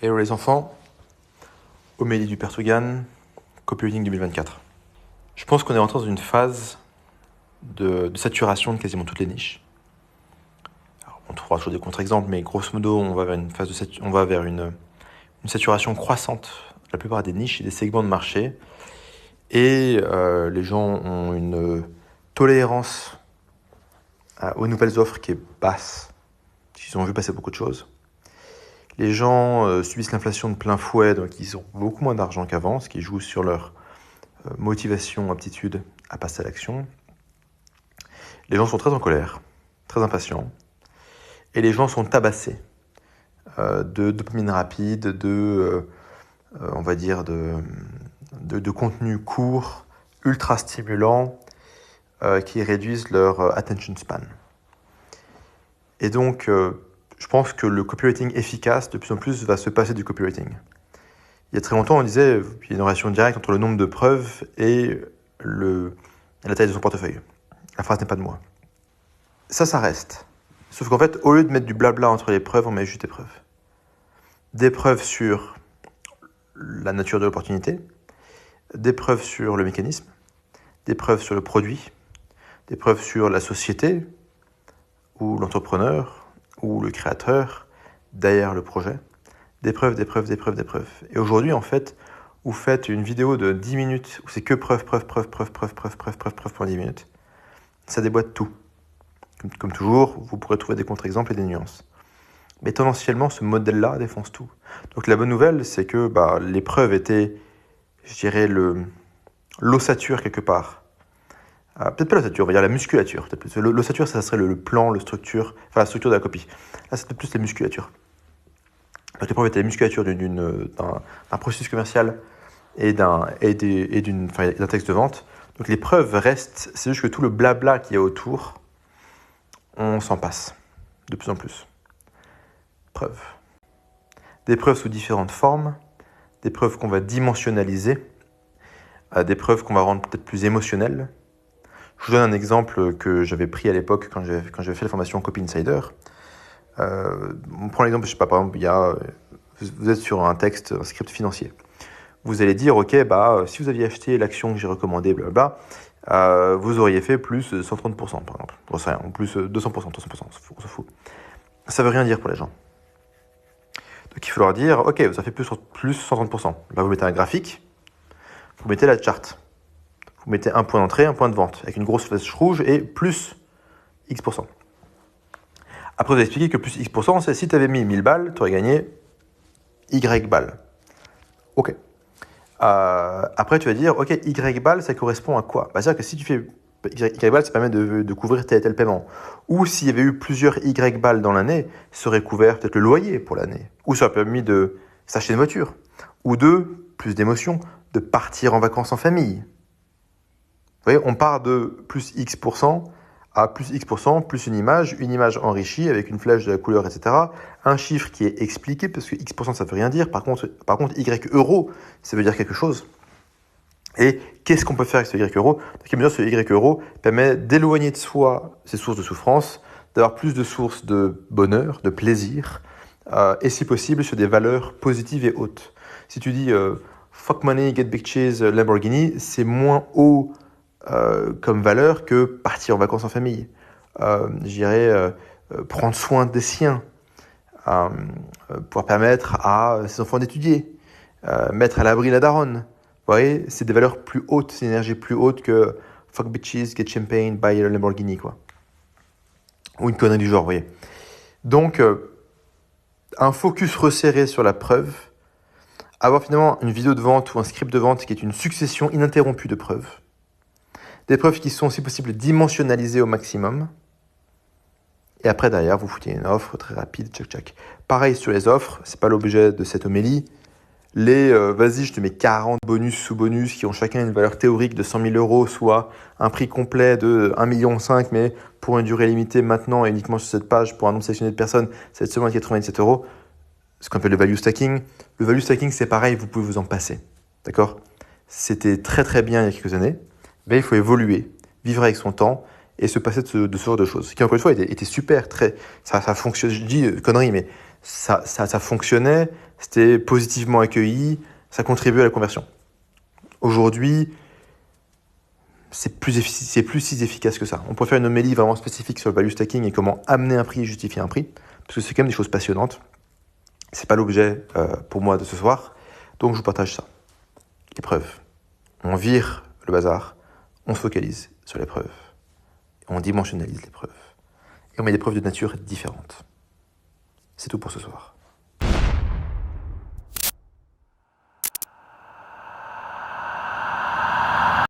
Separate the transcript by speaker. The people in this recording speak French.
Speaker 1: Hello les enfants, homélie du Père Tougan, copywriting 2024. Je pense qu'on est rentré dans une phase de saturation de quasiment toutes les niches. Alors, on trouvera toujours des contre-exemples, mais grosso modo, on va vers une phase une saturation croissante de la plupart des niches et des segments de marché. Et les gens ont une tolérance aux nouvelles offres qui est basse. Ils ont vu passer beaucoup de choses. Les gens subissent l'inflation de plein fouet, donc ils ont beaucoup moins d'argent qu'avant, ce qui joue sur leur motivation, aptitude à passer à l'action. Les gens sont très en colère, très impatients, et les gens sont tabassés de dopamine rapide, on va dire de contenu court, ultra stimulant, qui réduisent leur attention span. Et donc, je pense que le copywriting efficace, de plus en plus, va se passer du copywriting. Il y a très longtemps, on disait qu'il y a une relation directe entre le nombre de preuves et la taille de son portefeuille. La phrase n'est pas de moi. Ça reste. Sauf qu'en fait, au lieu de mettre du blabla entre les preuves, on met juste des preuves. Des preuves sur la nature de l'opportunité, des preuves sur le mécanisme, des preuves sur le produit, des preuves sur la société, ou l'entrepreneur, ou le créateur, derrière le projet. Des preuves. Et aujourd'hui, en fait, vous faites une vidéo de 10 minutes où c'est que preuve pendant 10 minutes. Ça déboîte tout. Comme toujours, vous pourrez trouver des contre-exemples et des nuances. Mais tendanciellement, ce modèle-là défonce tout. Donc la bonne nouvelle, c'est que les preuves étaient, je dirais, l'ossature quelque part. Peut-être pas l'ossature, on va dire la musculature. L'ossature, ça serait le plan, la structure de la copie. Là, c'est peut-être plus la musculature. Donc les preuves étaient la musculature d'un processus commercial et d'un texte de vente. Donc les preuves restent, c'est juste que tout le blabla qu'il y a autour, on s'en passe de plus en plus. Preuves. Des preuves sous différentes formes, des preuves qu'on va dimensionnaliser, des preuves qu'on va rendre peut-être plus émotionnelles. Je vous donne un exemple que j'avais pris à l'époque quand j'avais fait la formation Copy Insider. On prend l'exemple, je sais pas, par exemple, vous êtes sur un script financier. Vous allez dire, ok, si vous aviez acheté l'action que j'ai recommandée, blablabla, vous auriez fait plus 130%, par exemple. Bon, c'est rien, ou plus 200%, 300%, on s'en fout. Ça veut rien dire pour les gens. Donc il faut leur dire, ok, vous avez fait plus 130%. Là, vous mettez un graphique, vous mettez la charte. Vous mettez un point d'entrée, un point de vente, avec une grosse flèche rouge et plus X%. Après, vous expliquez que plus X%, c'est si tu avais mis 1000 balles, tu aurais gagné Y balles. Ok. Après, tu vas dire, ok, Y balles, ça correspond à quoi ? C'est-à-dire que si tu fais Y balles, ça permet de couvrir tel et tel paiement. Ou s'il y avait eu plusieurs Y balles dans l'année, ça aurait couvert peut-être le loyer pour l'année. Ou ça aurait permis de s'acheter une voiture. Ou plus d'émotion, de partir en vacances en famille. Vous voyez, on part de plus X% à plus X%, plus une image enrichie avec une flèche de la couleur, etc. Un chiffre qui est expliqué, parce que X%, ça ne veut rien dire. Par contre, Y euro, ça veut dire quelque chose. Et qu'est-ce qu'on peut faire avec ce Y euro ? Dans quelle mesure ce Y euro permet d'éloigner de soi ces sources de souffrance, d'avoir plus de sources de bonheur, de plaisir, et si possible sur des valeurs positives et hautes. Si tu dis fuck money, get big cheese, Lamborghini, c'est moins haut comme valeur que partir en vacances en famille. Je dirais prendre soin des siens, pouvoir permettre à ses enfants d'étudier, mettre à l'abri la daronne. Vous voyez, c'est des valeurs plus hautes, c'est une énergie plus haute que fuck bitches, get champagne, buy a Lamborghini, quoi. Ou une connerie du genre, vous voyez. Donc, un focus resserré sur la preuve, avoir finalement une vidéo de vente ou un script de vente qui est une succession ininterrompue de preuves. Des preuves qui sont, si possible, dimensionnalisées au maximum. Et après, derrière, vous foutez une offre très rapide, tchac. Pareil sur les offres, c'est pas l'objet de cette homélie. Vas-y, je te mets 40 bonus sous bonus qui ont chacun une valeur théorique de 100 000 euros, soit un prix complet de 1,5 million, mais pour une durée limitée maintenant et uniquement sur cette page, pour un nombre sélectionné de personnes, ça va être seulement 97 euros. Ce qu'on appelle le value stacking. Le value stacking, c'est pareil, vous pouvez vous en passer. D'accord ? C'était très très bien il y a quelques années. Mais il faut évoluer, vivre avec son temps et se passer de ce genre de choses. Ce qui, encore une fois, était super, ça fonctionne. Je dis connerie, mais ça fonctionnait, c'était positivement accueilli, ça contribuait à la conversion. Aujourd'hui, c'est plus si efficace que ça. On pourrait faire une homélie vraiment spécifique sur le value stacking et comment amener un prix et justifier un prix, parce que c'est quand même des choses passionnantes. C'est pas l'objet pour moi de ce soir, donc je vous partage ça. Les preuves. On vire le bazar, on se focalise sur les preuves, on dimensionnalise les preuves, et on met des preuves de nature différente. C'est tout pour ce soir.